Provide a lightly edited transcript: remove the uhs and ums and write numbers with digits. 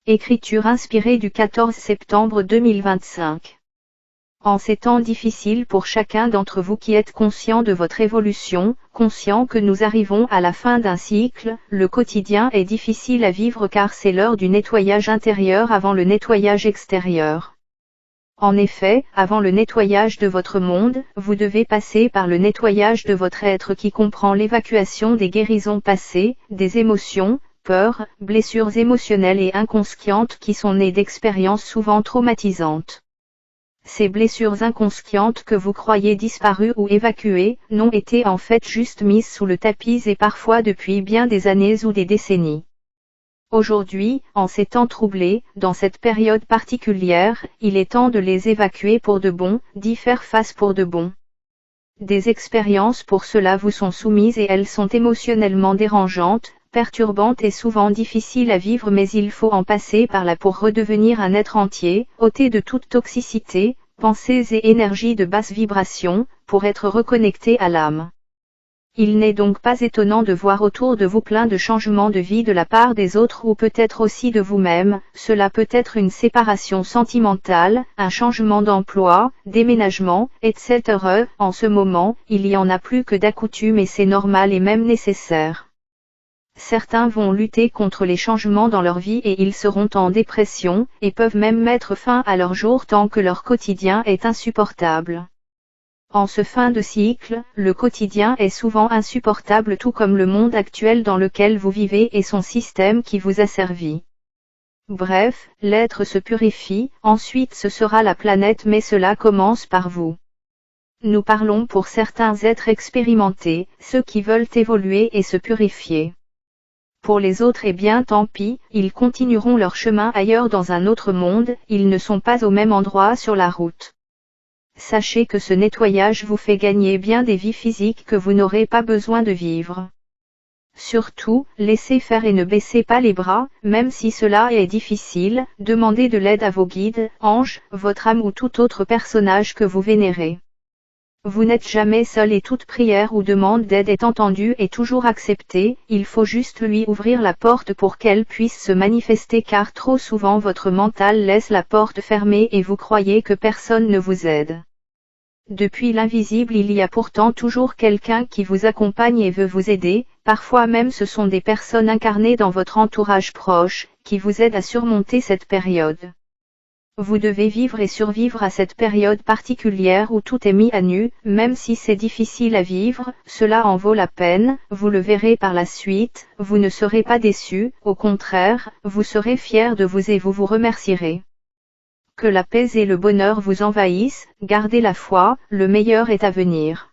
Écriture inspirée du 14 septembre 2025. En ces temps difficiles pour chacun d'entre vous qui êtes conscient de votre évolution, conscient que nous arrivons à la fin d'un cycle, le quotidien est difficile à vivre car c'est l'heure du nettoyage intérieur avant le nettoyage extérieur. En effet, avant le nettoyage de votre monde, vous devez passer par le nettoyage de votre être qui comprend l'évacuation des guérisons passées, des émotions, peurs, blessures émotionnelles et inconscientes qui sont nées d'expériences souvent traumatisantes. Ces blessures inconscientes que vous croyez disparues ou évacuées, n'ont été en fait juste mises sous le tapis et parfois depuis bien des années ou des décennies. Aujourd'hui, en ces temps troublés, dans cette période particulière, il est temps de les évacuer pour de bon, d'y faire face pour de bon. Des expériences pour cela vous sont soumises et elles sont émotionnellement dérangeantes, perturbantes et souvent difficiles à vivre, mais il faut en passer par là pour redevenir un être entier, ôté de toute toxicité, pensées et énergies de basse vibration, pour être reconnecté à l'âme. Il n'est donc pas étonnant de voir autour de vous plein de changements de vie de la part des autres ou peut-être aussi de vous-même. Cela peut être une séparation sentimentale, un changement d'emploi, déménagement, etc. En ce moment, il y en a plus que d'accoutume et c'est normal et même nécessaire. Certains vont lutter contre les changements dans leur vie et ils seront en dépression, et peuvent même mettre fin à leur jour tant que leur quotidien est insupportable. En ce fin de cycle, le quotidien est souvent insupportable tout comme le monde actuel dans lequel vous vivez et son système qui vous a servi. Bref, l'être se purifie, ensuite ce sera la planète mais cela commence par vous. Nous parlons pour certains êtres expérimentés, ceux qui veulent évoluer et se purifier. Pour les autres eh bien tant pis, ils continueront leur chemin ailleurs dans un autre monde, ils ne sont pas au même endroit sur la route. Sachez que ce nettoyage vous fait gagner bien des vies physiques que vous n'aurez pas besoin de vivre. Surtout, laissez faire et ne baissez pas les bras, même si cela est difficile, demandez de l'aide à vos guides, anges, votre âme ou tout autre personnage que vous vénérez. Vous n'êtes jamais seul et toute prière ou demande d'aide est entendue et toujours acceptée, il faut juste lui ouvrir la porte pour qu'elle puisse se manifester car trop souvent votre mental laisse la porte fermée et vous croyez que personne ne vous aide. Depuis l'invisible il y a pourtant toujours quelqu'un qui vous accompagne et veut vous aider, parfois même ce sont des personnes incarnées dans votre entourage proche, qui vous aident à surmonter cette période. Vous devez vivre et survivre à cette période particulière où tout est mis à nu, même si c'est difficile à vivre, cela en vaut la peine, vous le verrez par la suite, vous ne serez pas déçus, au contraire, vous serez fiers de vous et vous vous remercierez. Que la paix et le bonheur vous envahissent, gardez la foi, le meilleur est à venir.